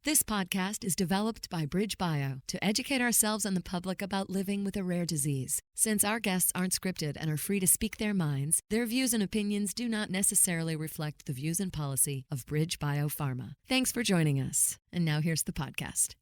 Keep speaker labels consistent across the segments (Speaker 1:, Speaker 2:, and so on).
Speaker 1: This podcast is developed by BridgeBio to educate ourselves and the public about living with a rare disease. Since our guests aren't scripted and are free to speak their minds, their views and opinions do not necessarily reflect the views and policy of BridgeBio Pharma. Thanks for joining us. And now here's the podcast.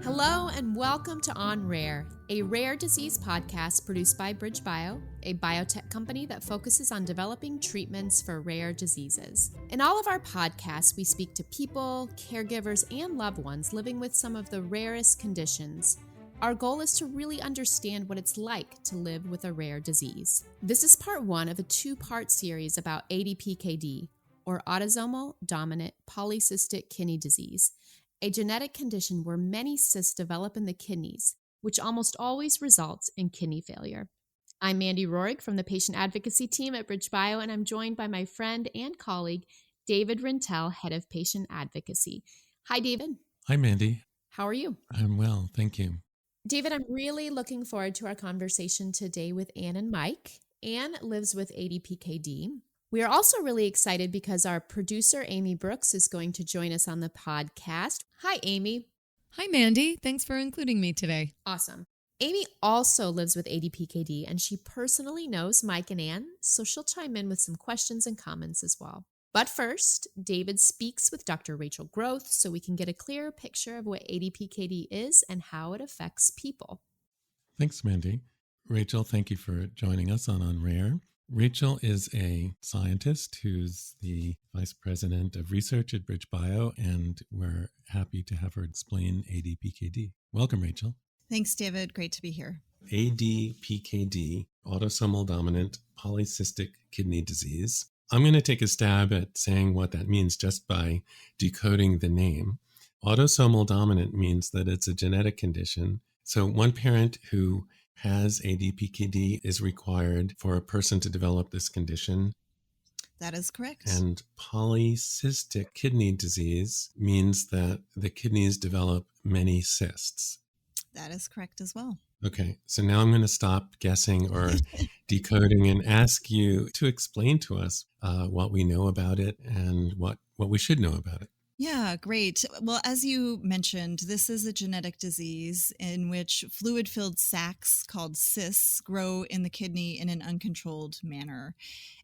Speaker 2: Hello and welcome to On Rare, a rare disease podcast produced by BridgeBio, a biotech company that focuses on developing treatments for rare diseases. In all of our podcasts, we speak to people, caregivers, and loved ones living with some of the rarest conditions. Our goal is to really understand what it's like to live with a rare disease. This is part one of a two-part series about ADPKD, or autosomal dominant polycystic kidney disease, a genetic condition where many cysts develop in the kidneys, which almost always results in kidney failure. I'm Mandy Rohrig from the Patient Advocacy team at BridgeBio, and I'm joined by my friend and colleague, David Rintell, head of Patient Advocacy. Hi, David.
Speaker 3: Hi, Mandy.
Speaker 2: How are you?
Speaker 3: I'm well, thank you.
Speaker 2: David, I'm really looking forward to our conversation today with Ann and Mike. Ann lives with ADPKD. We are also really excited because our producer, Amy Brooks, is going to join us on the podcast. Hi, Amy.
Speaker 1: Hi, Mandy. Thanks for including me today.
Speaker 2: Awesome. Amy also lives with ADPKD, and she personally knows Mike and Ann, so she'll chime in with some questions and comments as well. But first, David speaks with Dr. Rachel Groth so we can get a clearer picture of what ADPKD is and how it affects people.
Speaker 3: Thanks, Mandy. Rachel, thank you for joining us on Rare. Rachel is a scientist who's the vice president of research at BridgeBio, and we're happy to have her explain ADPKD. Welcome, Rachel.
Speaker 4: Thanks, David. Great to be here.
Speaker 3: ADPKD, autosomal dominant polycystic kidney disease. I'm going to take a stab at saying what that means just by decoding the name. Autosomal dominant means that it's a genetic condition. So one parent who has ADPKD is required for a person to develop this condition.
Speaker 4: That is correct.
Speaker 3: And polycystic kidney disease means that the kidneys develop many cysts.
Speaker 4: That is correct as well.
Speaker 3: Okay, so now I'm going to stop guessing or decoding and ask you to explain to us what we know about it and what we should know about it.
Speaker 4: Yeah, great. Well, as you mentioned, this is a genetic disease in which fluid-filled sacs called cysts grow in the kidney in an uncontrolled manner.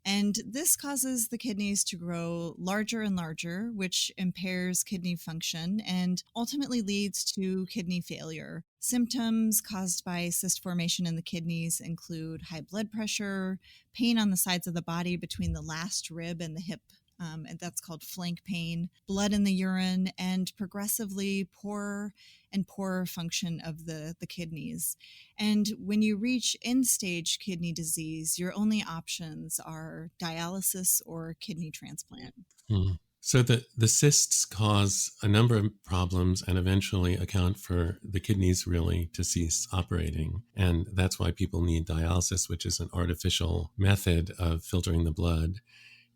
Speaker 4: And this causes the kidneys to grow larger and larger, which impairs kidney function and ultimately leads to kidney failure. Symptoms caused by cyst formation in the kidneys include high blood pressure, pain on the sides of the body between the last rib and the hip, and that's called flank pain, blood in the urine, and progressively poorer function of the kidneys. And when you reach end-stage kidney disease, your only options are dialysis or kidney transplant.
Speaker 3: So the cysts cause a number of problems and eventually account for the kidneys really to cease operating. And that's why people need dialysis, which is an artificial method of filtering the blood,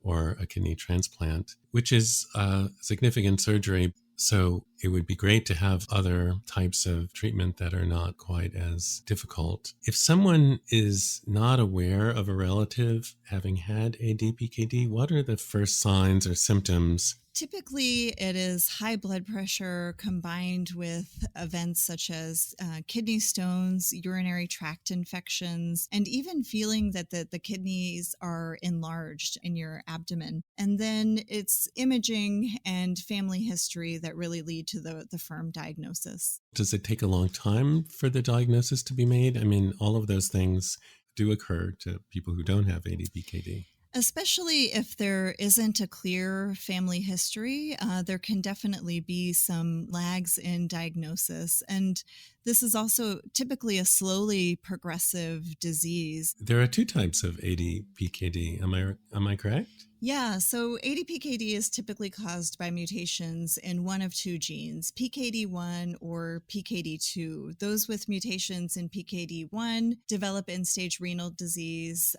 Speaker 3: or a kidney transplant, which is a significant surgery. So it would be great to have other types of treatment that are not quite as difficult. If someone is not aware of a relative having had ADPKD, what are the first signs or symptoms?
Speaker 4: Typically, it is high blood pressure combined with events such as kidney stones, urinary tract infections, and even feeling that the kidneys are enlarged in your abdomen. And then it's imaging and family history that really lead to the firm diagnosis.
Speaker 3: Does it take a long time for the diagnosis to be made? I mean, all of those things do occur to people who don't have ADPKD.
Speaker 4: Especially if there isn't a clear family history, there can definitely be some lags in diagnosis. And this is also typically a slowly progressive disease.
Speaker 3: There are two types of ADPKD. Am I correct?
Speaker 4: Yeah, so ADPKD is typically caused by mutations in one of two genes, PKD1 or PKD2. Those with mutations in PKD1 develop end-stage renal disease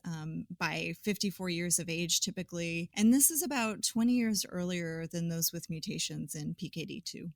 Speaker 4: by 54 years of age typically, and this is about 20 years earlier than those with mutations in PKD2.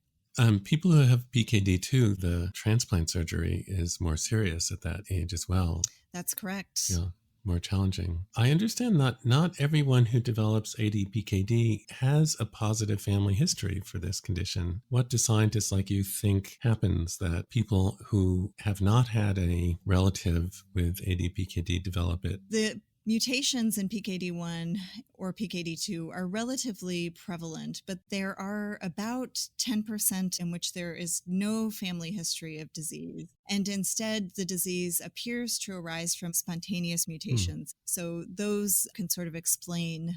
Speaker 3: People who have PKD too, the transplant surgery is more serious at that age as well.
Speaker 4: That's correct.
Speaker 3: Yeah, more challenging. I understand that not everyone who develops ADPKD has a positive family history for this condition. What do scientists like you think happens that people who have not had a relative with ADPKD develop it?
Speaker 4: The mutations in PKD1 or PKD2 are relatively prevalent, but there are about 10% in which there is no family history of disease. And instead, the disease appears to arise from spontaneous mutations. So those can sort of explain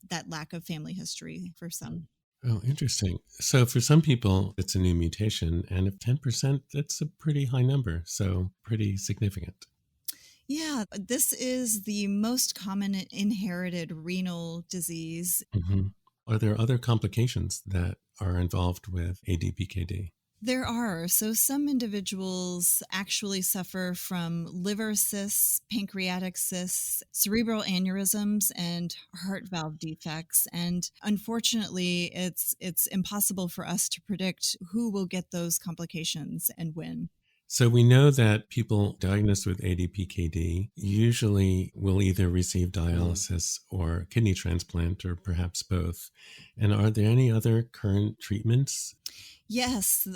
Speaker 4: that lack of family history for some.
Speaker 3: Oh, interesting. So for some people, it's a new mutation. And if 10%, that's a pretty high number. So pretty significant.
Speaker 4: Yeah, this is the most common inherited renal disease.
Speaker 3: Are there other complications that are involved with ADPKD?
Speaker 4: There are. So some individuals actually suffer from liver cysts, pancreatic cysts, cerebral aneurysms, and heart valve defects. And unfortunately, it's impossible for us to predict who will get those complications and when.
Speaker 3: So we know that people diagnosed with ADPKD usually will either receive dialysis or kidney transplant or perhaps both. And are there any other current treatments?
Speaker 4: Yes,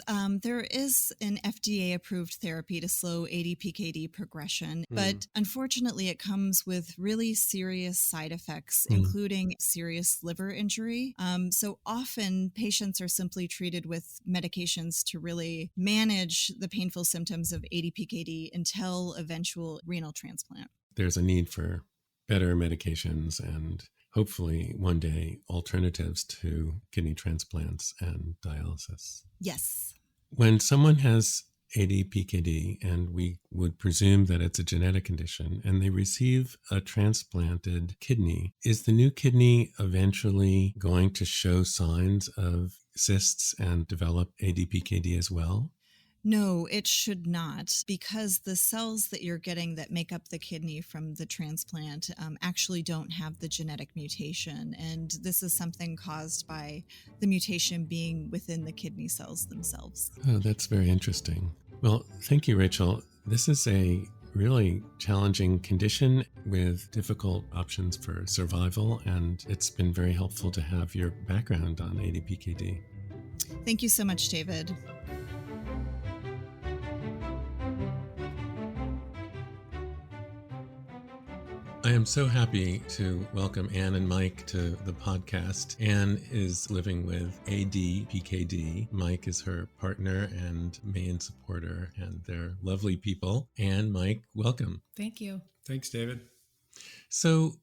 Speaker 4: there is an FDA-approved therapy to slow ADPKD progression, but unfortunately it comes with really serious side effects, including serious liver injury. So often patients are simply treated with medications to really manage the painful symptoms of ADPKD until eventual renal transplant.
Speaker 3: There's a need for better medications and hopefully one day alternatives to kidney transplants and dialysis.
Speaker 4: Yes.
Speaker 3: When someone has ADPKD, and we would presume that it's a genetic condition, and they receive a transplanted kidney, is the new kidney eventually going to show signs of cysts and develop ADPKD as well?
Speaker 4: No, it should not, because the cells that you're getting that make up the kidney from the transplant actually don't have the genetic mutation. And this is something caused by the mutation being within the kidney cells themselves.
Speaker 3: Oh, that's very interesting. Well, thank you, Rachel. This is a really challenging condition with difficult options for survival, and it's been very helpful to have your background on ADPKD.
Speaker 4: Thank you so much, David.
Speaker 3: I am so happy to welcome Anne and Mike to the podcast. Anne is living with ADPKD. Mike is her partner and main supporter, and they're lovely people. Anne, Mike, welcome.
Speaker 2: Thank you.
Speaker 5: Thanks, David.
Speaker 3: So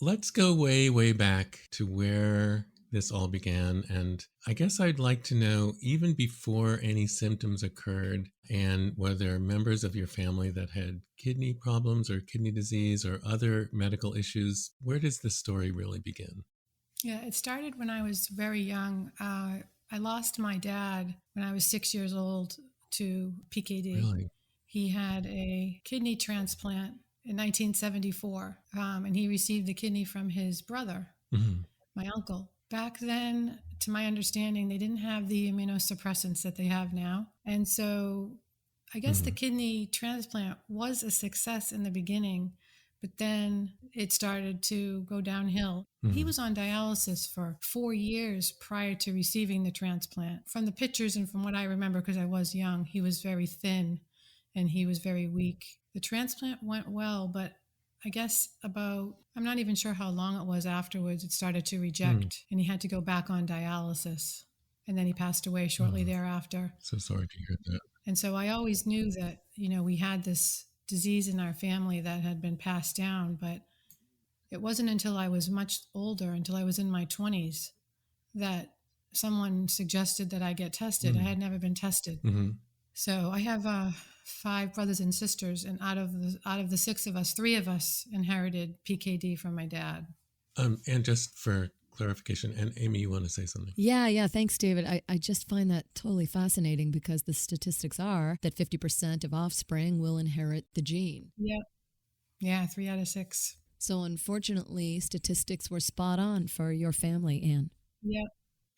Speaker 3: let's go way, way back to where this all began. And I guess I'd like to know, even before any symptoms occurred, and were there members of your family that had kidney problems or kidney disease or other medical issues? Where does this story really begin?
Speaker 6: Yeah, it started when I was very young. I lost my dad when I was 6 years old to PKD.
Speaker 3: Really?
Speaker 6: He had a kidney transplant in 1974, and he received the kidney from his brother, my uncle. Back then, to my understanding, they didn't have the immunosuppressants that they have now. And so I guess the kidney transplant was a success in the beginning, but then it started to go downhill. He was on dialysis for 4 years prior to receiving the transplant. From the pictures and from what I remember, because I was young, he was very thin and he was very weak. The transplant went well, but I guess I'm not even sure how long it was afterwards, it started to reject and he had to go back on dialysis. And then he passed away shortly thereafter.
Speaker 3: So sorry to hear that.
Speaker 6: And so I always knew that, we had this disease in our family that had been passed down, but it wasn't until I was much older, until I was in my 20s, that someone suggested that I get tested. I had never been tested. So I have 5 brothers and sisters, and out of the 6 of us, 3 of us inherited PKD from my dad.
Speaker 3: And just for clarification, and Amy, you want to say something?
Speaker 1: Yeah. Thanks, David. I just find that totally fascinating because the statistics are that 50% of offspring will inherit the gene.
Speaker 6: Yep. Yeah, 3 out of 6.
Speaker 1: So unfortunately, statistics were spot on for your family, Anne.
Speaker 6: Yep.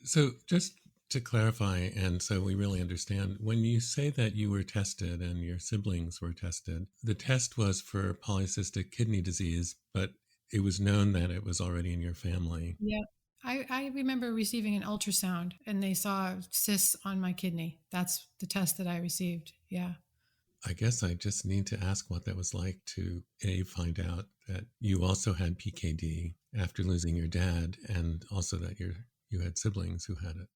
Speaker 3: So just to clarify, and so we really understand, when you say that you were tested and your siblings were tested, the test was for polycystic kidney disease, but it was known that it was already in your family.
Speaker 6: Yeah. I remember receiving an ultrasound and they saw cysts on my kidney. That's the test that I received. Yeah.
Speaker 3: I guess I just need to ask what that was like to find out that you also had PKD after losing your dad, and also that you had siblings who had it.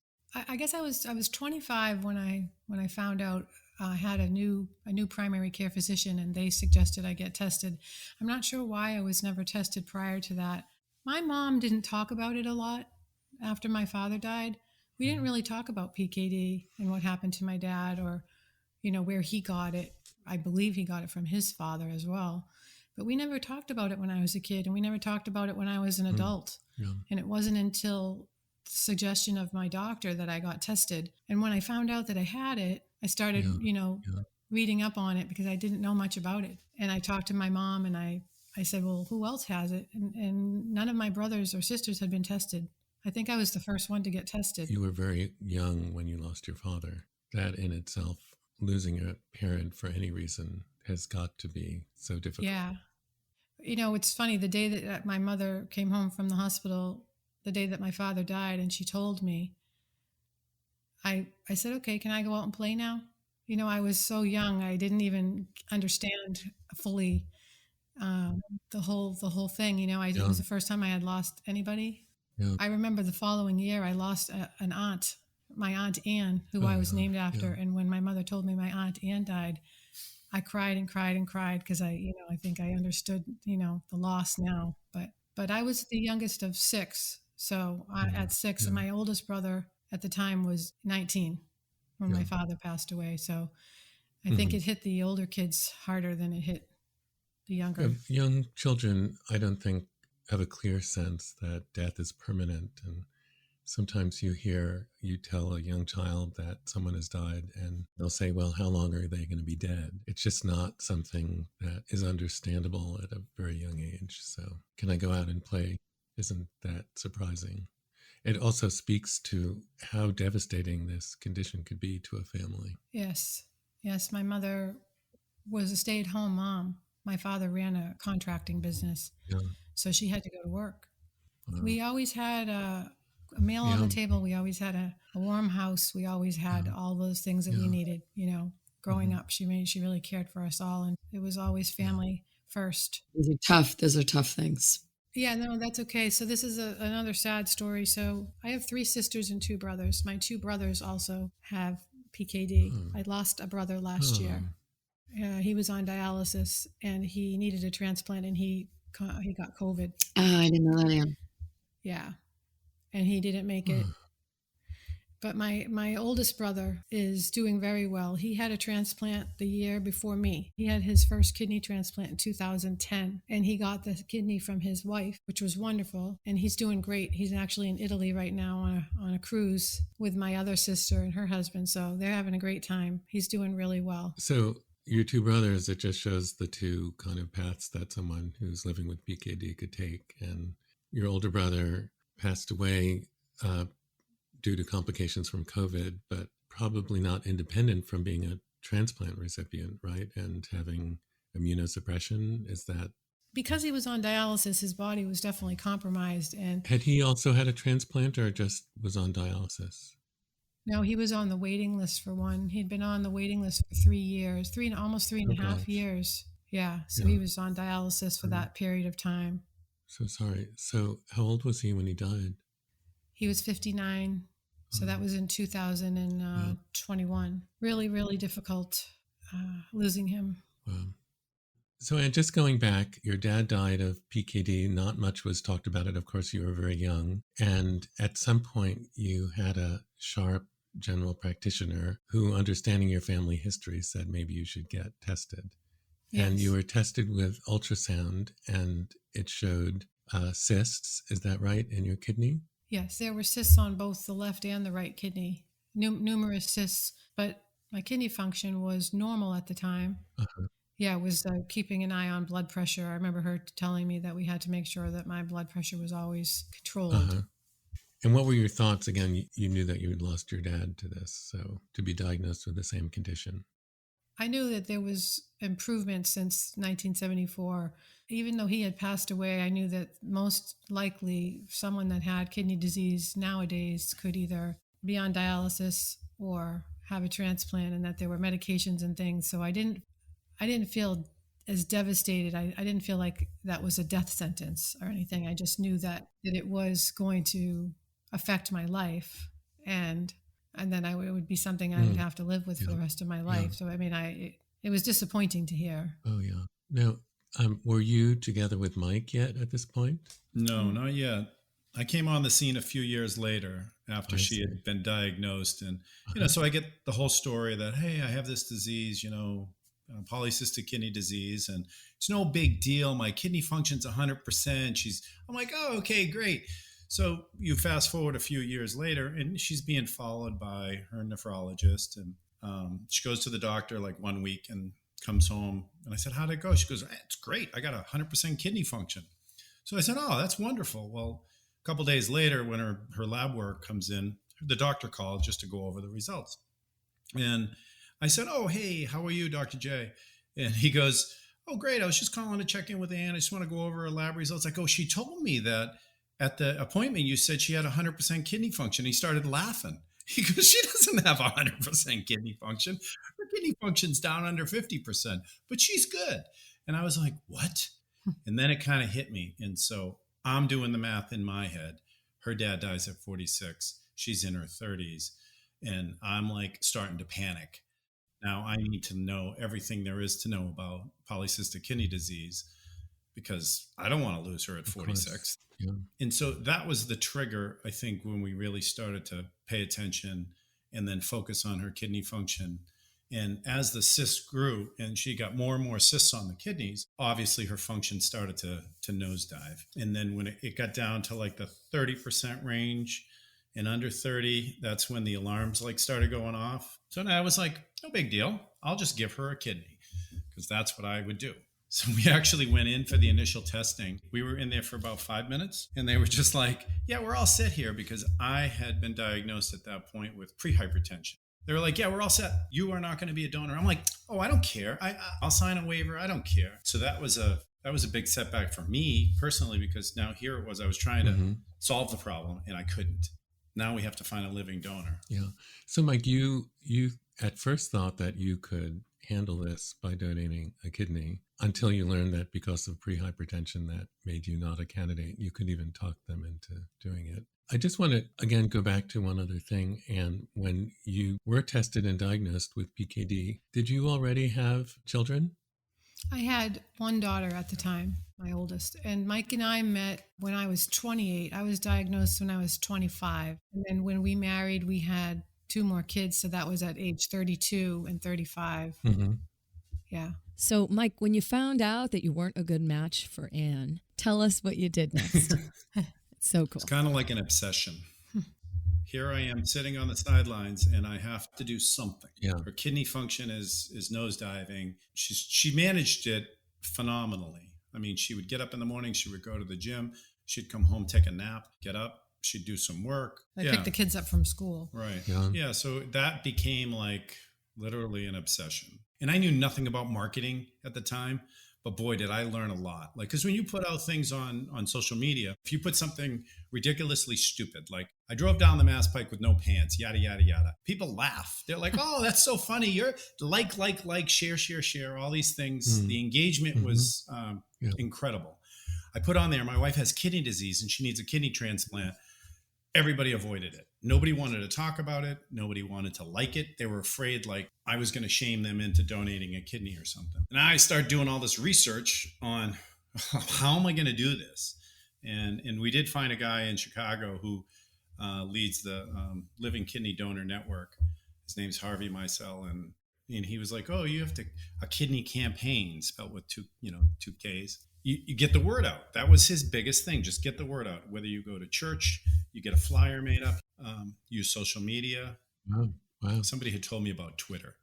Speaker 6: I guess I was 25 when I found out. I had a new primary care physician, and they suggested I get tested. I'm not sure why I was never tested prior to that. My mom didn't talk about it a lot after my father died. We didn't really talk about PKD and what happened to my dad, or where he got it. I believe he got it from his father as well. But we never talked about it when I was a kid, and we never talked about it when I was an adult.
Speaker 3: Yeah.
Speaker 6: And it wasn't until the suggestion of my doctor that I got tested. And when I found out that I had it, I started, reading up on it because I didn't know much about it. And I talked to my mom and I said, well, who else has it? And none of my brothers or sisters had been tested. I think I was the first one to get tested.
Speaker 3: You were very young when you lost your father. That in itself, losing a parent for any reason, has got to be so difficult.
Speaker 6: Yeah. It's funny, the day that my mother came home from the hospital, the day that my father died, and she told me, I said, okay, can I go out and play now? I was so young, I didn't even understand fully the whole thing. It was the first time I had lost anybody. Yeah. I remember the following year I lost an aunt, my Aunt Anne, who I was named after. Yeah. And when my mother told me my Aunt Anne died, I cried and cried and cried because I think I understood, the loss now. But I was the youngest of 6. So at 6, and my oldest brother at the time was 19 when my father passed away. So I think it hit the older kids harder than it hit the younger.
Speaker 3: Young children, I don't think, have a clear sense that death is permanent. And sometimes you tell a young child that someone has died and they'll say, well, how long are they going to be dead? It's just not something that is understandable at a very young age. So can I go out and play? Isn't that surprising? It also speaks to how devastating this condition could be to a family.
Speaker 6: Yes. My mother was a stay-at-home mom. My father ran a contracting business. Yeah. So she had to go to work. Wow. We always had a meal on the table. We always had a warm house. We always had all those things that we needed, growing up. She really cared for us all. And it was always family first.
Speaker 5: Those are tough things.
Speaker 6: Yeah, no, that's okay. So this is another sad story. So I have 3 sisters and 2 brothers. My 2 brothers also have PKD. I lost a brother last year. He was on dialysis and he needed a transplant, and he got COVID.
Speaker 5: I didn't know that.
Speaker 6: Yeah. And he didn't make it. But my oldest brother is doing very well. He had a transplant the year before me. He had his first kidney transplant in 2010, and he got the kidney from his wife, which was wonderful. And he's doing great. He's actually in Italy right now on a cruise with my other sister and her husband. So they're having a great time. He's doing really well.
Speaker 3: So your 2 brothers, it just shows the 2 kind of paths that someone who's living with PKD could take. And your older brother passed away due to complications from COVID, but probably not independent from being a transplant recipient, right? And having immunosuppression, is that?
Speaker 6: Because he was on dialysis, his body was definitely compromised. And
Speaker 3: had he also had a transplant, or just was on dialysis?
Speaker 6: No, he was on the waiting list for one. He'd been on the waiting list for 3 years, almost 3.5 years. Yeah. So he was on dialysis for that period of time.
Speaker 3: So sorry. So how old was he when he died?
Speaker 6: He was 59. So that was in 2021. Really, really difficult losing him.
Speaker 3: Wow. So, and just going back, your dad died of PKD. Not much was talked about it. Of course, you were very young. And at some point, you had a sharp general practitioner who, understanding your family history, said maybe you should get tested. Yes. And you were tested with ultrasound, and it showed cysts. Is that right, in your kidney?
Speaker 6: Yes, there were cysts on both the left and the right kidney, numerous cysts, but my kidney function was normal at the time. Yeah, it was keeping an eye on blood pressure. I remember her telling me that we had to make sure that my blood pressure was always controlled.
Speaker 3: And what were your thoughts? Again, you knew that you had lost your dad to this, so to be diagnosed with the same condition.
Speaker 6: I knew that there was improvement since 1974. Even though he had passed away, I knew that most likely someone that had kidney disease nowadays could either be on dialysis or have a transplant, and that there were medications and things. So I didn't feel as devastated. I didn't feel like that was a death sentence or anything. I just knew that it was going to affect my life, and then it would be something I would have to live with for the rest of my life. So, I mean, it was disappointing to hear.
Speaker 3: Oh, yeah. Now, were you together with Mike yet at this point?
Speaker 7: No, not yet. I came on the scene a few years later after she had been diagnosed. And, so I get the whole story that, hey, I have this disease, polycystic kidney disease, and it's no big deal. My kidney function's 100%. I'm like, oh, okay, great. So you fast forward a few years later, and she's being followed by her nephrologist, and she goes to the doctor like 1 week and comes home. And I said, how'd it go? She goes, it's great. I got 100% kidney function. So I said, oh, that's wonderful. Well, a couple of days later, when her lab work comes in, the doctor called just to go over the results. And I said, oh, hey, how are you, Dr. J? And he goes, oh, great. I was just calling to check in with Ann. I just want to go over her lab results. I go, she told me that at the appointment, you said she had 100% kidney function. He started laughing. He goes, she doesn't have 100% kidney function. Her kidney function's down under 50%, but she's good. And I was like, what? And then it kind of hit me. And so I'm doing the math in my head. Her dad dies at 46. She's in her 30s. And I'm like starting to panic. Now I need to know everything there is to know about polycystic kidney disease, because I don't want to lose her at 46.
Speaker 3: Yeah.
Speaker 7: And so that was the trigger, I think, when we really started to pay attention and then focus on her kidney function. And as the cysts grew and she got more and more cysts on the kidneys, obviously her function started to nosedive. And then when it got down to like the 30% range and under 30, that's when the alarms like started going off. So now I was like, no big deal. I'll just give her a kidney, because that's what I would do. So we actually went in for the initial testing. We were in there for about 5 minutes, and they were just like, yeah, we're all set here, because I had been diagnosed at that point with prehypertension. They were like, yeah, we're all set. You are not going to be a donor. I'm like, oh, I don't care. I'll sign a waiver. I don't care. So that was a big setback for me personally, because now here it was, I was trying to solve the problem and I couldn't. Now we have to find a living donor.
Speaker 3: Yeah. So Mike, you at first thought that you could handle this by donating a kidney, until you learned that because of prehypertension that made you not a candidate, you could even talk them into doing it. I just want to, again, go back to one other thing. And when you were tested and diagnosed with PKD, did you already have children?
Speaker 6: I had one daughter at the time, my oldest. And Mike and I met when I was 28. I was diagnosed when I was 25. And then when we married, we had 2 more kids. So that was at age 32 and 35.
Speaker 3: Mm-hmm.
Speaker 6: Yeah.
Speaker 1: So, Mike, when you found out that you weren't a good match for Ann, tell us what you did next. It's so cool.
Speaker 7: It's kind of like an obsession. Here I am sitting on the sidelines and I have to do something.
Speaker 3: Yeah.
Speaker 7: Her kidney function is nosediving. She managed it phenomenally. I mean, she would get up in the morning, she would go to the gym, she'd come home, take a nap, get up, she'd do some work.
Speaker 6: I picked the kids up from school.
Speaker 7: Right.
Speaker 3: Yeah.
Speaker 7: So that became like literally an obsession. And I knew nothing about marketing at the time, but boy, did I learn a lot. Like, because when you put out things on social media, if you put something ridiculously stupid, like I drove down the Mass Pike with no pants, yada, yada, yada, people laugh. They're like, oh, that's so funny. You're like, share, all these things. The engagement was incredible. I put on there, my wife has kidney disease and she needs a kidney transplant. Everybody avoided it. Nobody wanted to talk about it. Nobody wanted to like it. They were afraid like I was going to shame them into donating a kidney or something. And I started doing all this research on how am I going to do this? And we did find a guy in Chicago who leads the Living Kidney Donor Network. His name's Harvey Meisel. And he was like, oh, you have a kidney campaign, spelled with two Ks. You get the word out. That was his biggest thing. Just get the word out. Whether you go to church, you get a flyer made up, use social media.
Speaker 3: Wow.
Speaker 7: Somebody had told me about Twitter.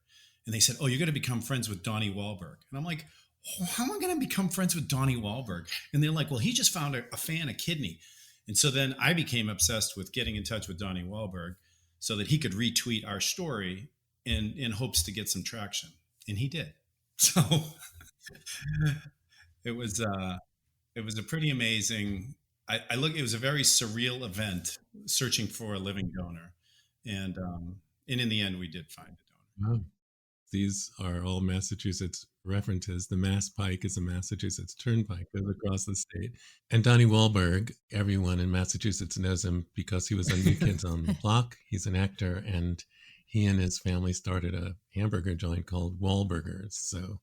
Speaker 7: And they said, oh, you're going to become friends with Donnie Wahlberg. And I'm like, oh, how am I going to become friends with Donnie Wahlberg? And they're like, well, he just found a fan of kidney. And so then I became obsessed with getting in touch with Donnie Wahlberg so that he could retweet our story in hopes to get some traction. And he did. So it was a pretty amazing, it was a very surreal event searching for a living donor. And in the end, we did find a donor.
Speaker 3: Wow. These are all Massachusetts references. The Mass Pike is a Massachusetts turnpike, goes across the state. And Donnie Wahlberg, everyone in Massachusetts knows him because he was on New Kids on the Block. He's an actor, and he and his family started a hamburger joint called Wahlburgers. So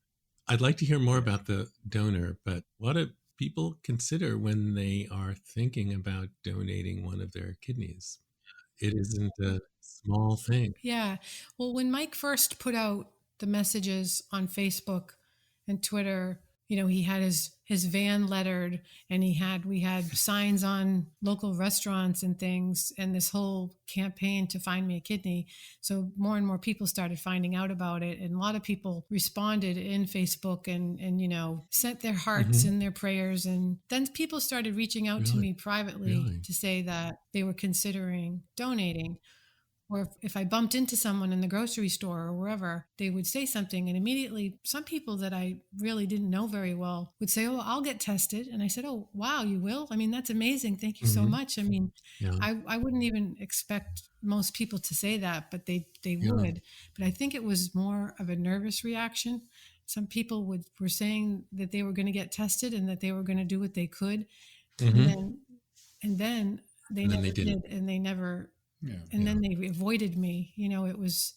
Speaker 3: I'd like to hear more about the donor, but what do people consider when they are thinking about donating one of their kidneys? It isn't a small thing.
Speaker 6: Yeah. Well, when Mike first put out the messages on Facebook and Twitter, he had his van lettered, and we had signs on local restaurants and things, and this whole campaign to find me a kidney. So more and more people started finding out about it, and a lot of people responded in Facebook and sent their hearts and their prayers. And then people started reaching out to me privately to say that they were considering donating. Or if I bumped into someone in the grocery store or wherever, they would say something. And immediately, some people that I really didn't know very well would say, "Oh, I'll get tested." And I said, "Oh, wow, you will? I mean, that's amazing. Thank you so much." I mean, I wouldn't even expect most people to say that, but they would. But I think it was more of a nervous reaction. Some people were saying that they were going to get tested and that they were going to do what they could. And then they never did. And they never... then they avoided me. It was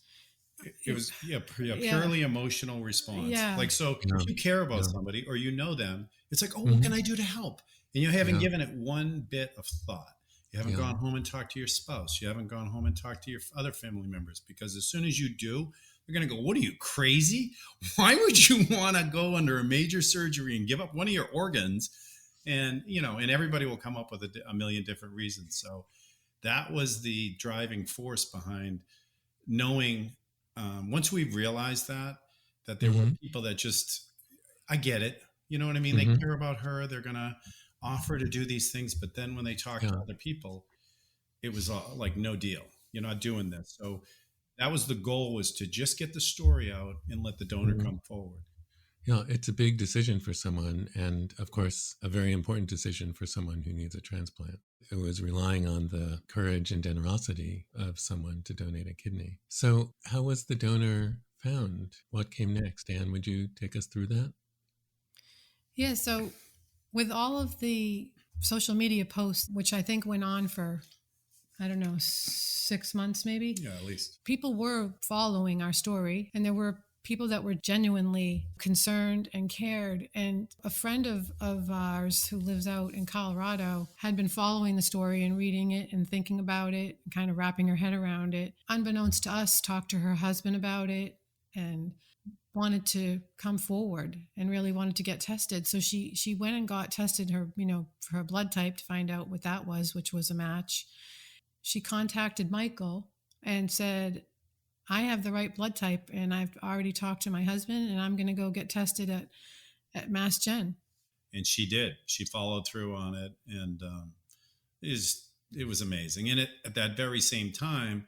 Speaker 6: purely emotional response.
Speaker 7: Yeah. Like, so if you care about somebody or them, it's like, oh, what can I do to help? And you haven't given it one bit of thought. You haven't gone home and talked to your spouse. You haven't gone home and talked to your other family members, because as soon as you do, they're going to go, "What are you, crazy? Why would you want to go under a major surgery and give up one of your organs?" And, and everybody will come up with a million different reasons. So that was the driving force behind knowing, once we realized that there were people that just, I get it. You know what I mean? They care about her. They're going to offer to do these things. But then when they talk to other people, it was like, no deal. You're not doing this. So that was the goal, was to just get the story out and let the donor come forward.
Speaker 3: Yeah, it's a big decision for someone, and of course, a very important decision for someone who needs a transplant. It was relying on the courage and generosity of someone to donate a kidney. So how was the donor found? What came next? Anne, would you take us through that?
Speaker 6: Yeah, so with all of the social media posts, which I think went on for, 6 months maybe.
Speaker 7: Yeah, at least.
Speaker 6: People were following our story, and there were people that were genuinely concerned and cared. And a friend of ours who lives out in Colorado had been following the story and reading it and thinking about it and kind of wrapping her head around it. Unbeknownst to us, talked to her husband about it and wanted to come forward and really wanted to get tested. So she went and got tested, for her blood type, to find out what that was, which was a match. She contacted Michael and said, "I have the right blood type, and I've already talked to my husband, and I'm going to go get tested at Mass Gen."
Speaker 7: And she did. She followed through on it, and it was amazing. And at that very same time,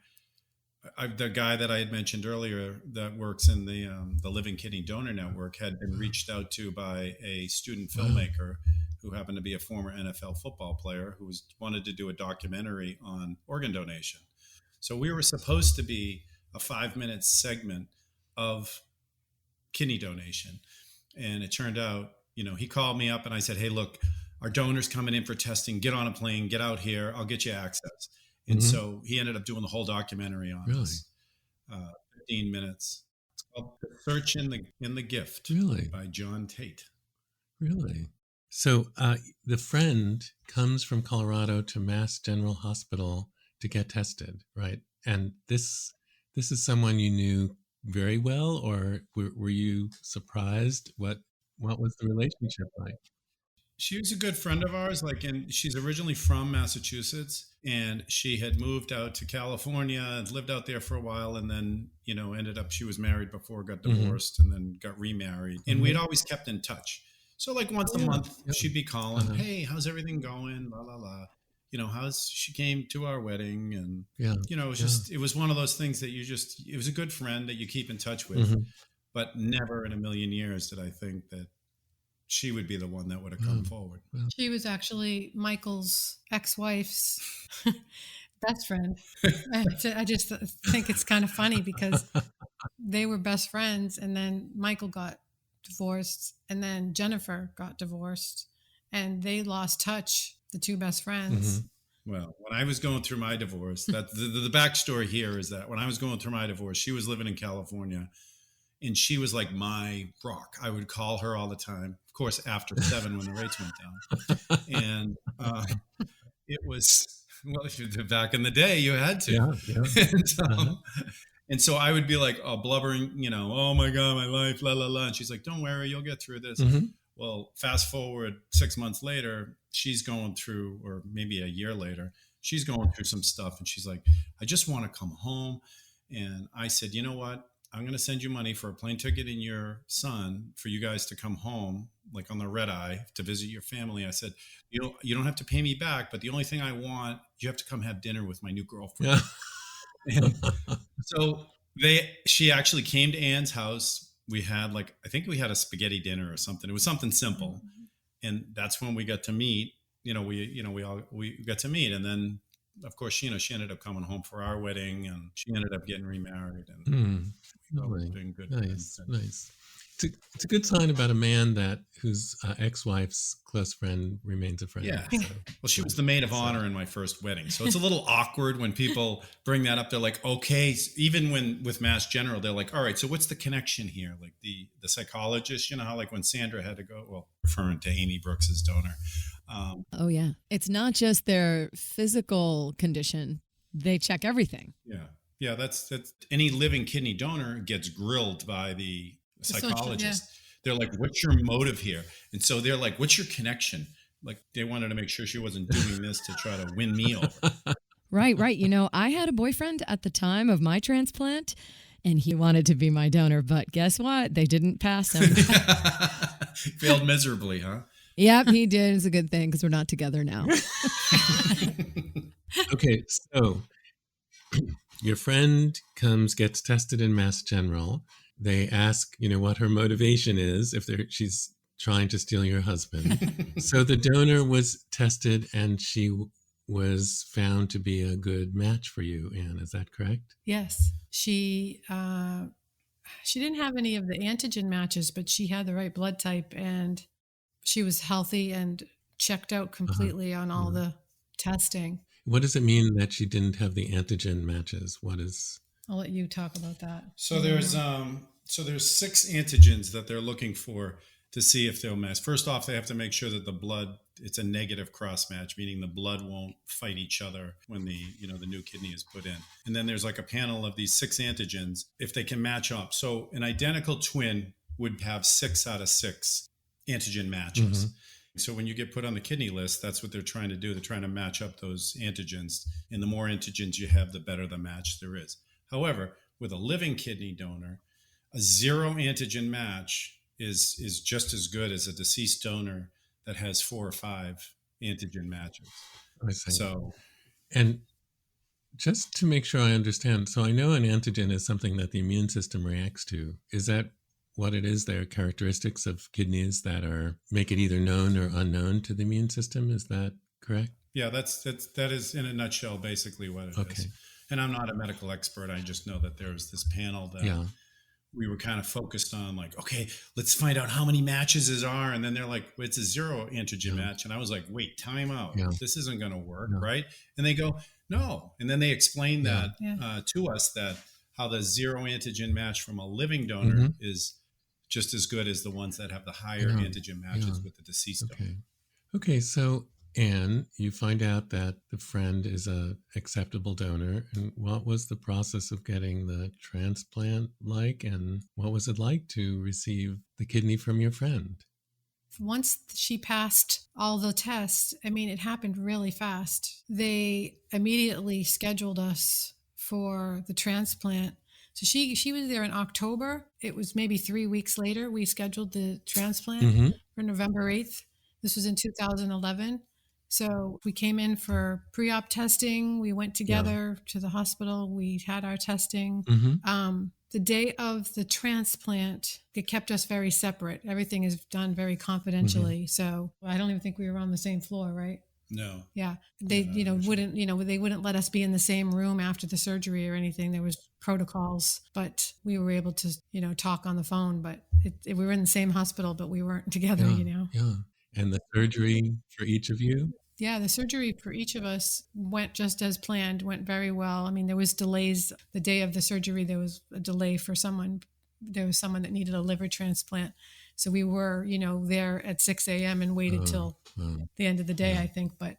Speaker 7: the guy that I had mentioned earlier that works in the Living Kidney Donor Network had been reached out to by a student filmmaker who happened to be a former NFL football player who wanted to do a documentary on organ donation. So we were supposed to be a 5-minute segment of kidney donation. And it turned out, he called me up and I said, "Hey, look, our donor's coming in for testing. Get on a plane, get out here. I'll get you access." And so he ended up doing the whole documentary on us. 15 minutes. It's called The Search in the Gift by John Tate.
Speaker 3: Really? So the friend comes from Colorado to Mass General Hospital to get tested, right? And this is someone you knew very well, or were you surprised? What was the relationship like?
Speaker 7: She was a good friend of ours. And she's originally from Massachusetts, and she had moved out to California and lived out there for a while, and then ended up, she was married before, got divorced, and then got remarried. And we'd always kept in touch. So once a month, she'd be calling, "Hey, how's everything going? La la la." she came to our wedding, and it was it was one of those things that it was a good friend that you keep in touch with, but never in a million years did I think that she would be the one that would have come forward.
Speaker 6: She was actually Michael's ex-wife's best friend. I just think it's kind of funny because they were best friends, and then Michael got divorced, and then Jennifer got divorced, and they lost touch, the two best friends.
Speaker 7: Well, when I was going through my divorce, that the backstory here is that when I was going through my divorce, she was living in California, and she was like my rock. I would call her all the time, of course, after 7 when the rates went down. And it was, well, back in the day, you had to. And so I would be like blubbering, oh my God, my life, la, la, la. And she's like, don't worry, you'll get through this. Well, fast forward 6 months later, she's going through, or maybe a year later, she's going through some stuff. And she's like, I just want to come home. And I said, you know what? I'm going to send you money for a plane ticket and your son for you guys to come home, like on the red eye, to visit your family. I said, you don't have to pay me back, but the only thing I want, you have to come have dinner with my new girlfriend. And so she actually came to Anne's house. We had I think we had a spaghetti dinner or something. It was something simple. And that's when we got to meet, we got to meet. And then of course, she ended up coming home for our wedding, and she ended up getting remarried, and doing good.
Speaker 3: Nice. It's a good sign about a man whose ex-wife's close friend remains a friend.
Speaker 7: Yeah. Well, she was the maid of honor in my first wedding, so it's a little awkward when people bring that up. They're like, okay, even with Mass General, they're like, all right, so what's the connection here? Like the psychologist, how like when Sandra had to go, well, referring to Amy Brooks's donor.
Speaker 8: Oh yeah, it's not just their physical condition; they check everything.
Speaker 7: Yeah. That's any living kidney donor gets grilled by the psychologist. They're like, what's your motive here? And so they're like, what's your connection? Like they wanted to make sure she wasn't doing this to try to win me over.
Speaker 8: Right. I had a boyfriend at the time of my transplant, and he wanted to be my donor, but guess what? They didn't pass him.
Speaker 7: Failed miserably, huh?
Speaker 8: Yep, he did. It's a good thing because we're not together now.
Speaker 3: Okay, so your friend gets tested in Mass General. They ask, what her motivation is if she's trying to steal your husband. So the donor was tested, and she was found to be a good match for you, Anne. Is that correct?
Speaker 6: Yes, she didn't have any of the antigen matches, but she had the right blood type, and she was healthy and checked out completely on all the testing.
Speaker 3: What does it mean that she didn't have the antigen matches?
Speaker 6: I'll let you talk about that.
Speaker 7: So there's 6 antigens that they're looking for to see if they'll match. First off, they have to make sure that the blood, it's a negative cross match, meaning the blood won't fight each other when the new kidney is put in. And then there's like a panel of these 6 antigens if they can match up. So an identical twin would have 6 out of 6 antigen matches. So when you get put on the kidney list, that's what they're trying to do. They're trying to match up those antigens. And the more antigens you have, the better the match there is. However, with a living kidney donor, a 0 antigen match is just as good as a deceased donor that has 4 or 5 antigen matches.
Speaker 3: I see.
Speaker 7: So,
Speaker 3: and just to make sure I understand, so I know an antigen is something that the immune system reacts to. Is that what it is? There are characteristics of kidneys that make it either known or unknown to the immune system. Is that correct?
Speaker 7: Yeah, that is in a nutshell basically what it is. And I'm not a medical expert. I just know that there was this panel that we were kind of focused on, like, okay, let's find out how many matches there are. And then they're like, well, it's a 0 antigen match. And I was like, wait, time out. This isn't going to work, right? And they go, no. And then they explain that to us, that how the 0 antigen match from a living donor is just as good as the ones that have the higher antigen matches with the deceased donor.
Speaker 3: Okay, so Anne, you find out that the friend is a acceptable donor. And what was the process of getting the transplant like? And what was it like to receive the kidney from your friend?
Speaker 6: Once she passed all the tests, it happened really fast. They immediately scheduled us for the transplant. So she was there in October. It was maybe 3 weeks later we scheduled the transplant for November 8th. This was in 2011. So we came in for pre-op testing. We went together to the hospital. We had our testing. The day of the transplant, they kept us very separate. Everything is done very confidentially. So I don't even think we were on the same floor, right?
Speaker 7: No.
Speaker 6: Yeah. They, wouldn't, they wouldn't let us be in the same room after the surgery or anything. There was protocols, but we were able to, talk on the phone, but we were in the same hospital, but we weren't together,
Speaker 3: Yeah. And the surgery for each of you?
Speaker 6: Yeah, the surgery for each of us went just as planned, went very well. I mean, there was delays. The day of the surgery, there was a delay for someone. There was someone that needed a liver transplant. So we were, there at 6 a.m. and waited till the end of the day, I think. But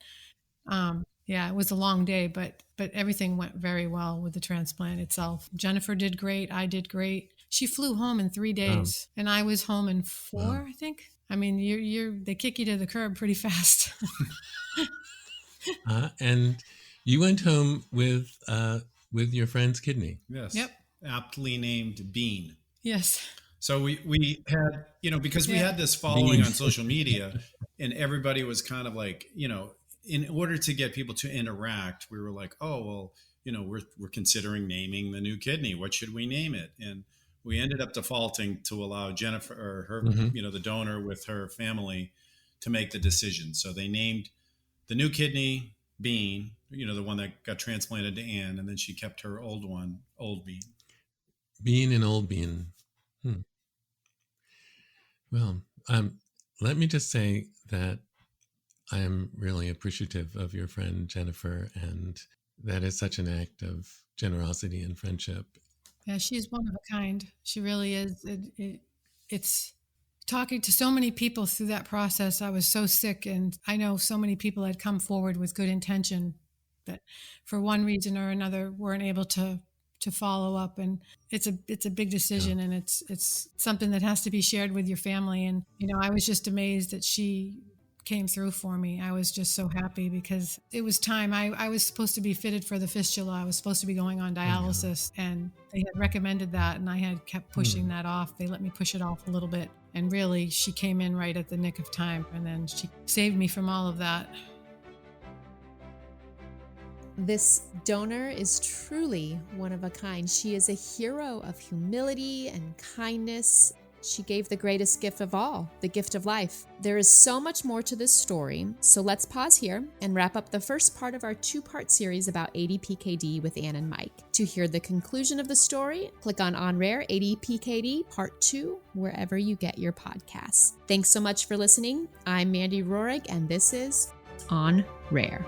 Speaker 6: it was a long day, but everything went very well with the transplant itself. Jennifer did great. I did great. She flew home in 3 days and I was home in 4, I think. I mean, they kick you to the curb pretty fast.
Speaker 3: And you went home with your friend's kidney.
Speaker 7: Yes.
Speaker 6: Yep.
Speaker 7: Aptly named Bean.
Speaker 6: Yes.
Speaker 7: So we had, because we had this following on social media, and everybody was kind of like, in order to get people to interact, we were like, oh, well, we're considering naming the new kidney. What should we name it? And we ended up defaulting to allow Jennifer or her, the donor with her family to make the decision. So they named the new kidney Bean, the one that got transplanted to Anne, and then she kept her old one, Old Bean.
Speaker 3: Bean and Old Bean. Well, let me just say that I am really appreciative of your friend Jennifer, and that is such an act of generosity and friendship.
Speaker 6: Yeah, she's one of a kind. She really is. It's talking to so many people through that process. I was so sick, and I know so many people had come forward with good intention, but for one reason or another weren't able to follow up. And it's a big decision, and it's something that has to be shared with your family. And I was just amazed that she came through for me. I was just so happy because it was time. I was supposed to be fitted for the fistula. I was supposed to be going on dialysis, and they had recommended that, and I had kept pushing that off. They let me push it off a little bit, and really she came in right at the nick of time, and then she saved me from all of that.
Speaker 2: This donor is truly one of a kind. She is a hero of humility and kindness. She gave the greatest gift of all, the gift of life. There is so much more to this story, so let's pause here and wrap up the first part of our 2-part series about ADPKD with Anne and Mike. To hear the conclusion of the story, click on Rare ADPKD Part 2, wherever you get your podcasts. Thanks so much for listening. I'm Mandy Rohrig, and this is On Rare.